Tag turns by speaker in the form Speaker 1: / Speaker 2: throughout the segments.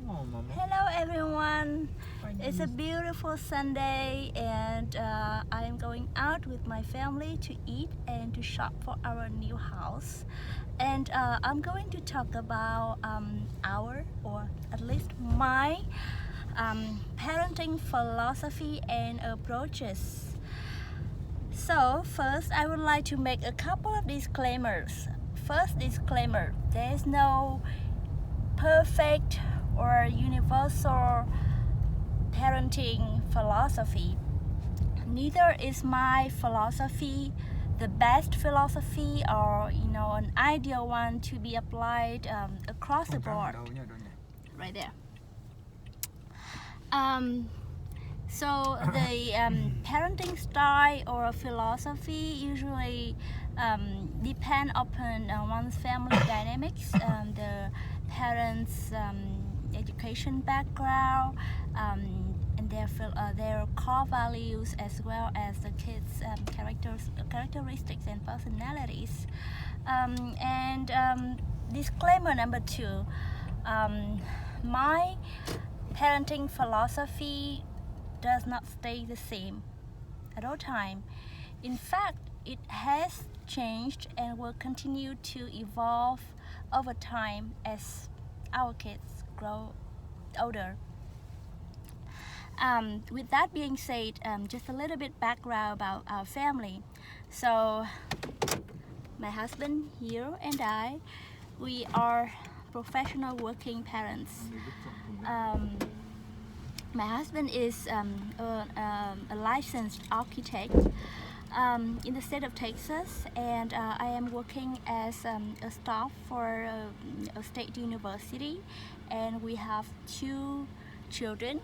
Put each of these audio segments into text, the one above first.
Speaker 1: on, Mama.
Speaker 2: Hello everyone.
Speaker 1: Fine
Speaker 2: It's a
Speaker 1: news.
Speaker 2: beautiful Sunday and I am going out with my family to eat and to shop for our new house. And I'm going to talk about our, or at least my, parenting philosophy and approaches. So first I would like to make a couple of disclaimers. First disclaimer, there is no perfect or universal parenting philosophy. Neither is my philosophy the best philosophy or an ideal one to be applied across the board. Right there. So the parenting style or philosophy usually depend upon one's family dynamics, the parents' education background, and their core values, as well as the kids' characteristics and personalities. Disclaimer number 2, my parenting philosophy does not stay the same at all time. In fact, it has changed and will continue to evolve over time as our kids grow older. With that being said, just a little bit background about our family. So my husband here and I, we are professional working parents. My husband is a licensed architect in the state of Texas, and I am working as a staff for a state university, and we have 2 children.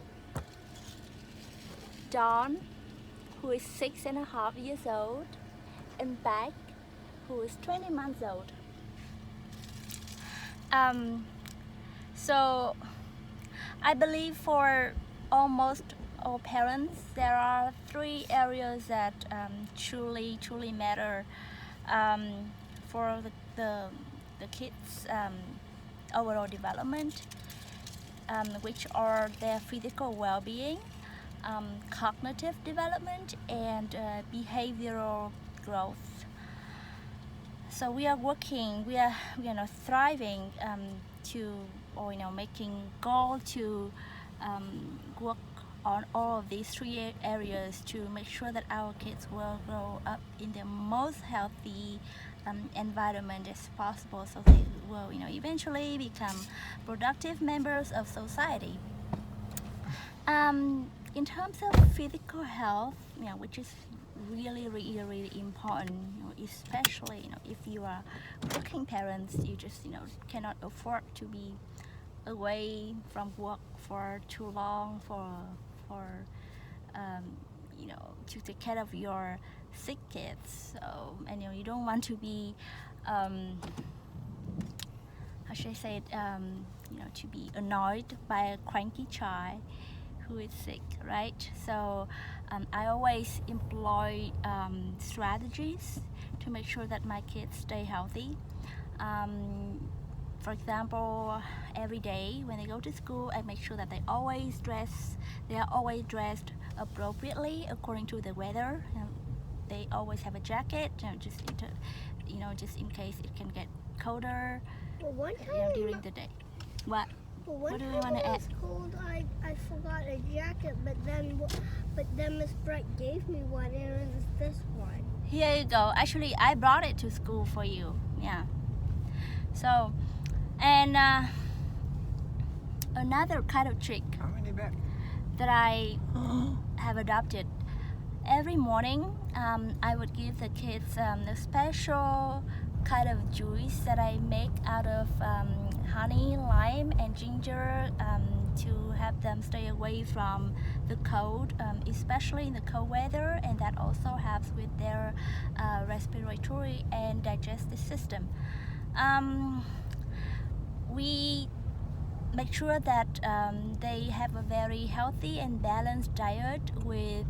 Speaker 2: Dawn, who is 6.5 years old, and Beck, who is 20 months old. So I believe for almost all parents, there are 3 areas that truly matter for the kids' overall development, which are their physical well-being, cognitive development, and behavioral growth. So we are working, we are thriving making goal to work on all of these 3 areas to make sure that our kids will grow up in the most healthy environment as possible, so they will eventually become productive members of society. In terms of physical health, which is really important, especially if you are working parents, you just cannot afford to be away from work for too long to take care of your sick kids. So, and you don't want to be how should I say it, to be annoyed by a cranky child who is sick, right? So I always employ strategies to make sure that my kids stay healthy. For example, every day when they go to school, I make sure that they are always dressed appropriately according to the weather. They always have a jacket, just in case it can get colder during the day. What do you want to add?
Speaker 3: It was cold, I forgot a jacket, but then Miss Brett gave me one, and it was this one.
Speaker 2: Here you go. Actually, I brought it to school for you. Yeah. So, and another kind of trick
Speaker 1: How many back?
Speaker 2: that I have adopted. Every morning, I would give the kids a special kind of juice that I make out of honey, lime, and ginger to help them stay away from the cold, especially in the cold weather, and that also helps with their respiratory and digestive system. We make sure that they have a very healthy and balanced diet with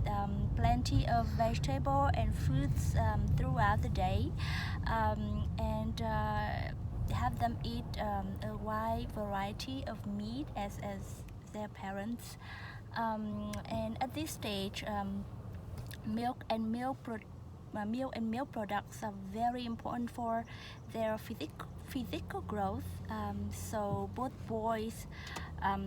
Speaker 2: plenty of vegetable and fruits throughout the day, and have them eat a wide variety of meat as their parents. And at this stage, milk and milk products are very important for their physical growth. So both boys are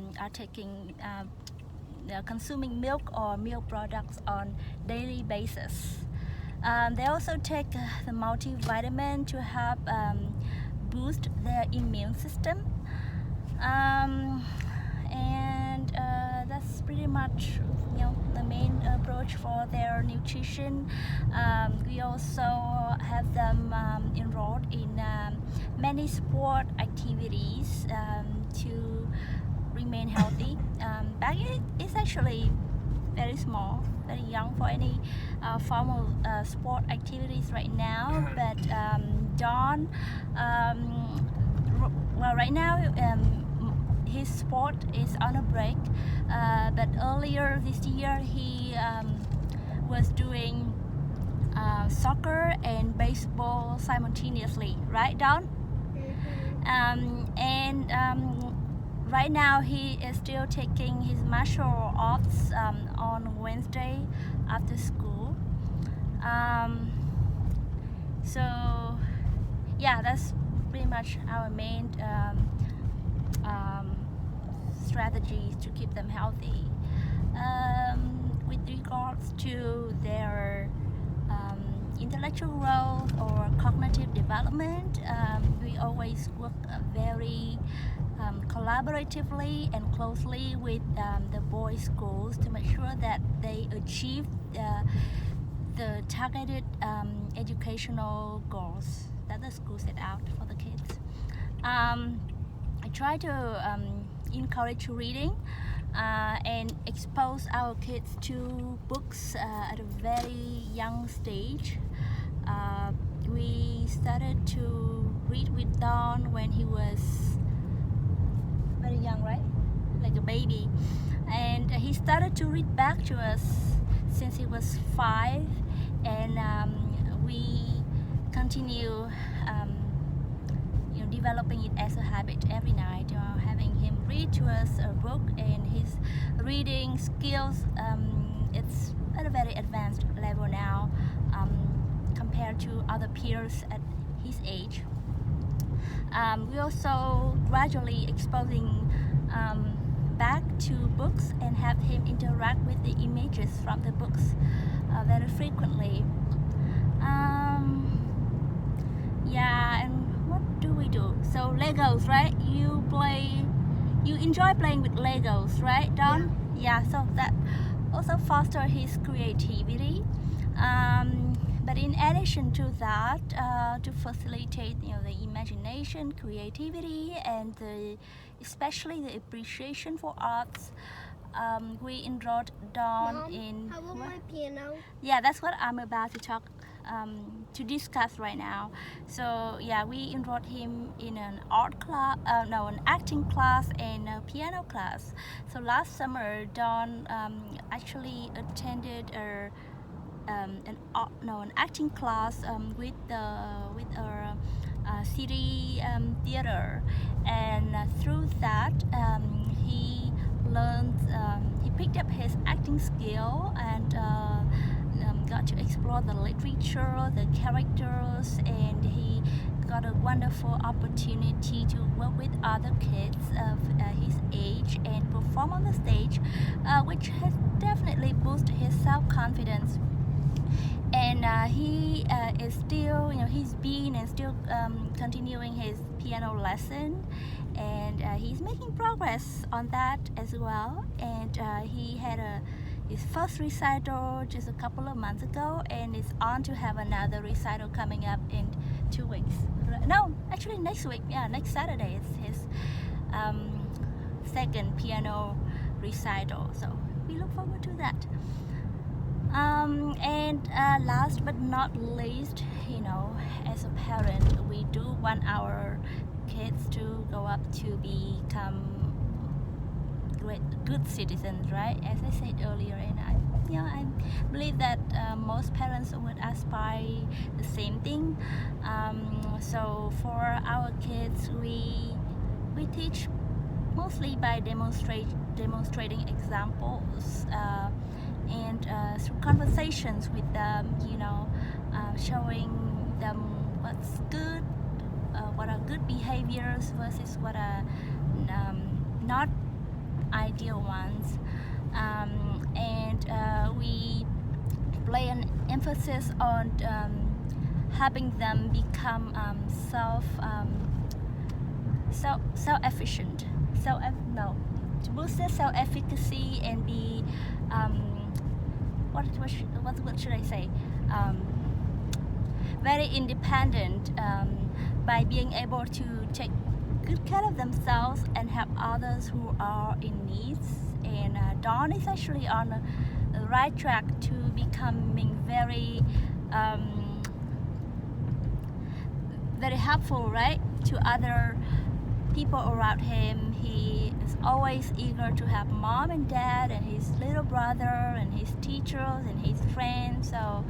Speaker 2: consuming milk or milk products on daily basis. They also take the multivitamin to help boost their immune system. And that's pretty much the main approach for their nutrition. We also have them enrolled in many sport activities to remain healthy. Back is actually very small, very young for any formal sport activities right now. But Don, well, right now his sport is on a break. But earlier this year he was doing soccer and baseball simultaneously, right, Don? And right now he is still taking his martial arts on Wednesday after school. So yeah, that's pretty much our main strategies to keep them healthy. With regards to their intellectual growth or cognitive development, we always work very collaboratively and closely with the boys' schools to make sure that they achieve the targeted educational goals that the school set out for the kids. I try to encourage reading and expose our kids to books at a very young stage. We started to read with Don when he was very young, right? Like a baby. And he started to read back to us since he was 5. And we continue developing it as a habit every night, having him read to us a book. And his reading skills, it's at a very advanced level now compared to other peers at his age. We also gradually exposing back to books and have him interact with the images from the books very frequently. Yeah, and what do we do? So Legos, right? You enjoy playing with Legos, right, Don? Yeah, so that also foster his creativity. But in addition to that, to facilitate the imagination, creativity, and especially the appreciation for arts, we enrolled Don
Speaker 3: Mom,
Speaker 2: in.
Speaker 3: how about my piano?
Speaker 2: Yeah, that's what I'm about to discuss right now. So yeah, we enrolled him in an an acting class and a piano class. So last summer, Don actually attended an acting class with our city theater, and through that he learned, he picked up his acting skill and got to explore the literature, the characters, and he got a wonderful opportunity to work with other kids of his age and perform on the stage, which has definitely boosted his self-confidence. And he is still, he's been and still continuing his piano lesson, and he's making progress on that as well. And he had his first recital just a couple of months ago, and is on to have another recital coming up in 2 weeks. No, actually next week. Yeah, next Saturday is his second piano recital. So we look forward to that. And last but not least, as a parent, we do want our kids to grow up to become good citizens, right? As I said earlier, and yeah, I believe that most parents would aspire the same thing. So for our kids, we teach mostly by demonstrating examples and through conversations with them, showing them what's good, what are good behaviors versus what are not ideal ones. And we play an emphasis on helping them become self-efficient, to boost their self-efficacy and be what should I say, very independent, by being able to take good care of themselves and help others who are in needs. And Dawn is actually on the right track to becoming very very helpful, right, to other people around him. He is always eager to help mom and dad and his little brother and his teachers and his friends. So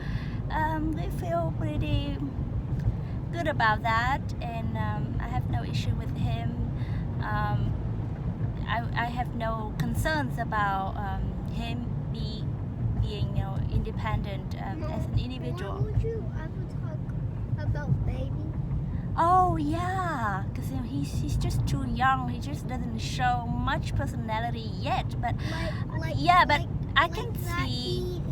Speaker 2: we feel pretty good about that, and I have no issue with him. I have no concerns about him being independent as an individual.
Speaker 3: Why would you ever talk about baby?
Speaker 2: Oh yeah, because he's just too young. He just doesn't show much personality yet. But I can see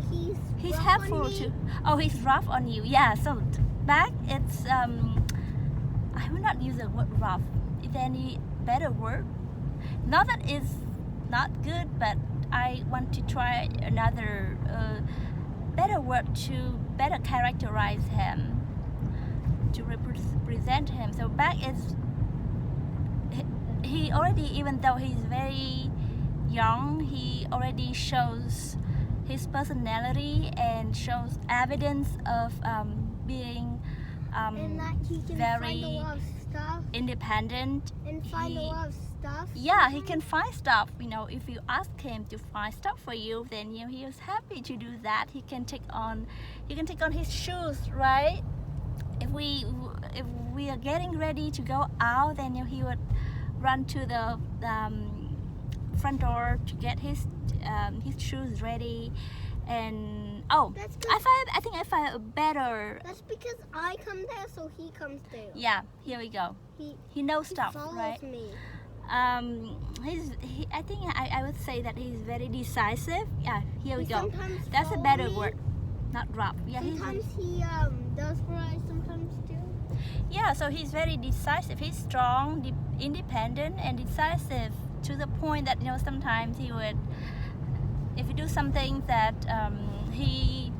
Speaker 2: he's
Speaker 3: rough
Speaker 2: helpful
Speaker 3: on me.
Speaker 2: too. Oh, he's rough on you. Yeah. So back it's I will not use the word rough. Is there any better word? Not that it's not good, but I want to try another better word to better characterize him, to represent him. So back is he already, even though he's very young, he already shows his personality and shows evidence of being
Speaker 3: And that he can
Speaker 2: very
Speaker 3: find a lot of stuff.
Speaker 2: independent.
Speaker 3: And find a lot of stuff.
Speaker 2: Yeah, he can find stuff. If you ask him to find stuff for you, then he is happy to do that. He can take on his shoes, right? If we are getting ready to go out, then he would run to the front door to get his shoes ready. And
Speaker 3: That's good.
Speaker 2: I think I find a better.
Speaker 3: That's because I come there, so he comes there.
Speaker 2: Yeah, here we go. He knows stuff,
Speaker 3: follows
Speaker 2: right?
Speaker 3: me.
Speaker 2: I think I would say that he's very decisive. Yeah, here we
Speaker 3: He
Speaker 2: go.
Speaker 3: sometimes
Speaker 2: That's a
Speaker 3: follow
Speaker 2: better
Speaker 3: me.
Speaker 2: word, not rough. Yeah,
Speaker 3: Sometimes he does what I sometimes do.
Speaker 2: yeah. So he's very decisive. He's strong, independent, and decisive to the point that sometimes he would, if you do something that he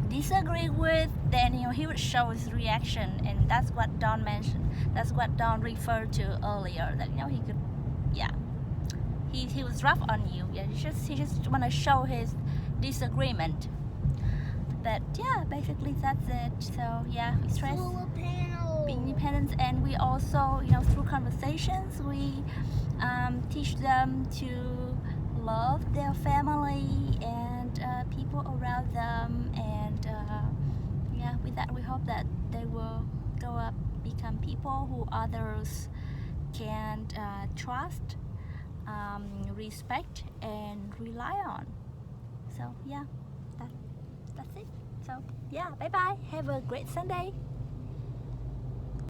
Speaker 2: disagree with, then he would show his reaction, and that's what Dawn mentioned. That's what Dawn referred to earlier. That he could, yeah, he was rough on you. Yeah, he just want to show his disagreement. But yeah, basically that's it. So yeah, we stress
Speaker 3: Solar panel.
Speaker 2: being independent, and we also through conversations we teach them to love their family and people around them, and yeah, with that we hope that they will grow up, become people who others can trust, respect, and rely on. So yeah, that's it. So yeah, bye bye, have a great Sunday.